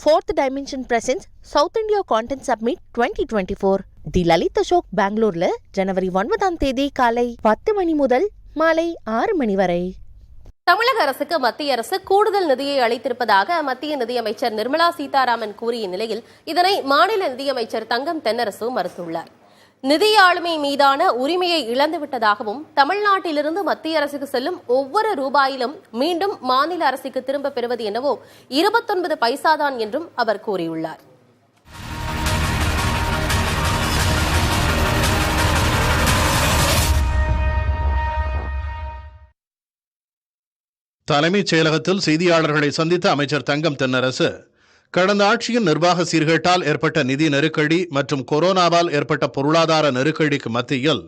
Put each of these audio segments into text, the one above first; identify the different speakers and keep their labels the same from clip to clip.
Speaker 1: Fourth Dimension presents South India Content Summit 2024. தி லலித் அசோக் பெங்களூர்ல ஜனவரி 9ஆம் தேதி காலை 10 மணி முதல் மாலை 6 மணி வரை.
Speaker 2: தமிழக அரசுக்கு மத்திய அரசு கூடுதல் நிதியை அளித்திருப்பதாக மத்திய நிதியமைச்சர் நிர்மலா சீதாராமன் கூறிய நிலையில் இதனை மாநில நிதியமைச்சர் தங்கம் தென்னரசு மறுத்துள்ளார். நிதி ஆளுமை மீதான உரிமையை இழந்துவிட்டதாகவும் தமிழ்நாட்டிலிருந்து மத்திய அரசுக்கு செல்லும் ஒவ்வொரு ரூபாயிலும் மீண்டும் மாநில அரசுக்கு திரும்ப பெறுவது என்னவோ 29 பைசாதான் என்றும் அவர் கூறியுள்ளார்.
Speaker 3: தலைமைச் செயலகத்தில் செய்தியாளர்களை சந்தித்த அமைச்சர் தங்கம் தென்னரசு கடந்த ஆட்சியின் நிர்வாக சீர்கேட்டால் ஏற்பட்ட நிதி நெருக்கடி மற்றும் கொரோனாவால் ஏற்பட்ட பொருளாதார நெருக்கடிக்கு மத்தியில்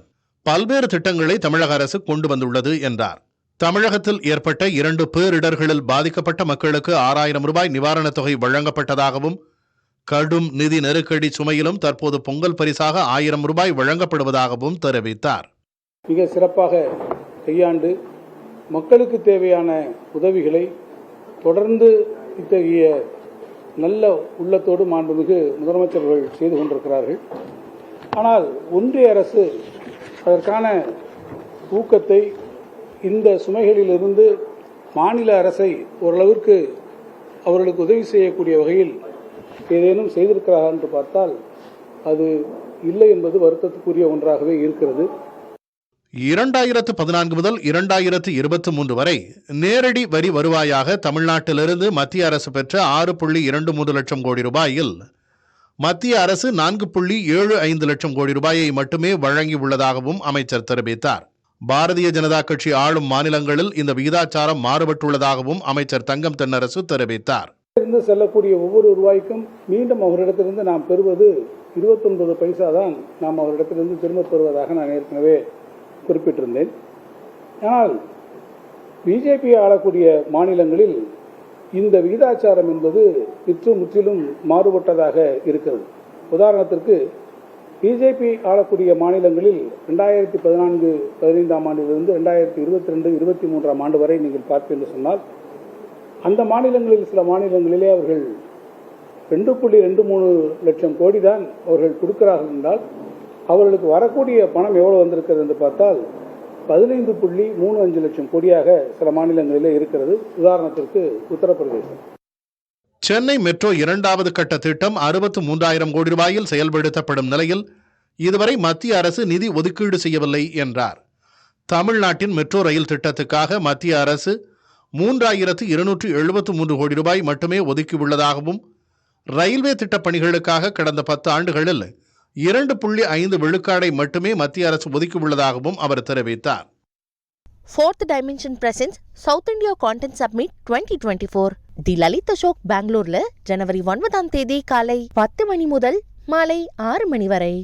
Speaker 3: பல்வேறு திட்டங்களை தமிழக அரசு கொண்டு வந்துள்ளது என்றார். தமிழகத்தில் ஏற்பட்ட 2 பேரிடர்களில் பாதிக்கப்பட்ட மக்களுக்கு 6000 ரூபாய் நிவாரணத் தொகை வழங்கப்பட்டதாகவும் கடும் நிதி நெருக்கடி சுமையிலும் தற்போது பொங்கல் பரிசாக 1000 ரூபாய் வழங்கப்படுவதாகவும் தெரிவித்தார்.
Speaker 4: மிக சிறப்பாக கையாண்டு மக்களுக்கு தேவையான உதவிகளை தொடர்ந்து இத்தகைய நல்ல உள்ளத்தோடு மாண்புமிகு முதலமைச்சர்கள் செய்து கொண்டிருக்கிறார்கள். ஆனால் ஒன்றிய அரசு அதற்கான ஊக்கத்தை இந்த சுமைகளிலிருந்து மாநில அரசை ஓரளவிற்கு அவர்களுக்கு உதவி செய்யக்கூடிய வகையில் ஏதேனும் செய்திருக்கிறார்கள் என்று பார்த்தால் அது இல்லை என்பது வருத்தத்துக்குரிய ஒன்றாகவே இருக்கிறது.
Speaker 3: 2014 முதல் 2023 வரை நேரடி வரி வருவாயாக தமிழ்நாட்டிலிருந்து மத்திய அரசு பெற்ற 6.23 லட்சம் கோடி ரூபாயில் மத்திய அரசு 4.75 லட்சம் கோடி ரூபாயை மட்டுமே வழங்கியுள்ளதாகவும் அமைச்சர் தெரிவித்தார். பாரதிய ஜனதா கட்சி ஆளும் மாநிலங்களில் இந்த விகிதாச்சாரம் மாறுபட்டுள்ளதாகவும் அமைச்சர் தங்கம் தென்னரசு தெரிவித்தார்.
Speaker 4: செல்லக்கூடிய ஒவ்வொரு ரூபாய்க்கும் மீண்டும் அவரிடத்திலிருந்து நாம் பெறுவது 29 பைசா தான் நாம் அவரிடத்திலிருந்து திரும்ப பெறுவதாக நான் ஏற்கனவே குறிப்பிட்டிருந்தேன். ஆனால் பிஜேபி ஆளக்கூடிய மாநிலங்களில் இந்த விகிதாச்சாரம் என்பது முற்றிலும் மாறுபட்டதாக இருக்கிறது. உதாரணத்திற்கு பிஜேபி ஆளக்கூடிய மாநிலங்களில் 2014-15 ஆண்டிலிருந்து 2022-23 ஆண்டு வரை நீங்கள் பார்ப்பீர்கள் சொன்னால் அந்த மாநிலங்களில் சில மாநிலங்களிலே அவர்கள் 2.23 லட்சம் கோடி தான் அவர்கள் கொடுக்கிறார்கள் என்றால் அவர்களுக்கு வரக்கூடிய பணம் எவ்வளவு வந்திருக்கிறது என்று பார்த்தால் 15.35 லட்சம் கோடியாக சில மாநிலங்களிலே இருக்கிறது. உதாரணத்திற்கு உத்தரப்பிரதேசம்.
Speaker 3: சென்னை மெட்ரோ 2வது கட்ட திட்டம் 63,000 கோடி ரூபாயில் செயல்படுத்தப்படும் நிலையில் இதுவரை மத்திய அரசு நிதி ஒதுக்கீடு செய்யவில்லை என்றார். தமிழ்நாட்டின் மெட்ரோ ரயில் திட்டத்துக்காக மத்திய அரசு 3,273 கோடி ரூபாய் மட்டுமே ஒதுக்கியுள்ளதாகவும் ரயில்வே திட்டப் பணிகளுக்காக கடந்த 10 ஆண்டுகளில் 2.5 விழுக்காடை மட்டுமே மத்திய அரசு ஒதுக்கியுள்ளதாகவும் அவர் தெரிவித்தார்.
Speaker 1: Fourth Dimension presents South India Content Summit 2024. தி லலித் அசோக் பெங்களூர்ல ஜனவரி 9ஆம் தேதி காலை 10 மணி முதல் மாலை 6 மணி வரை.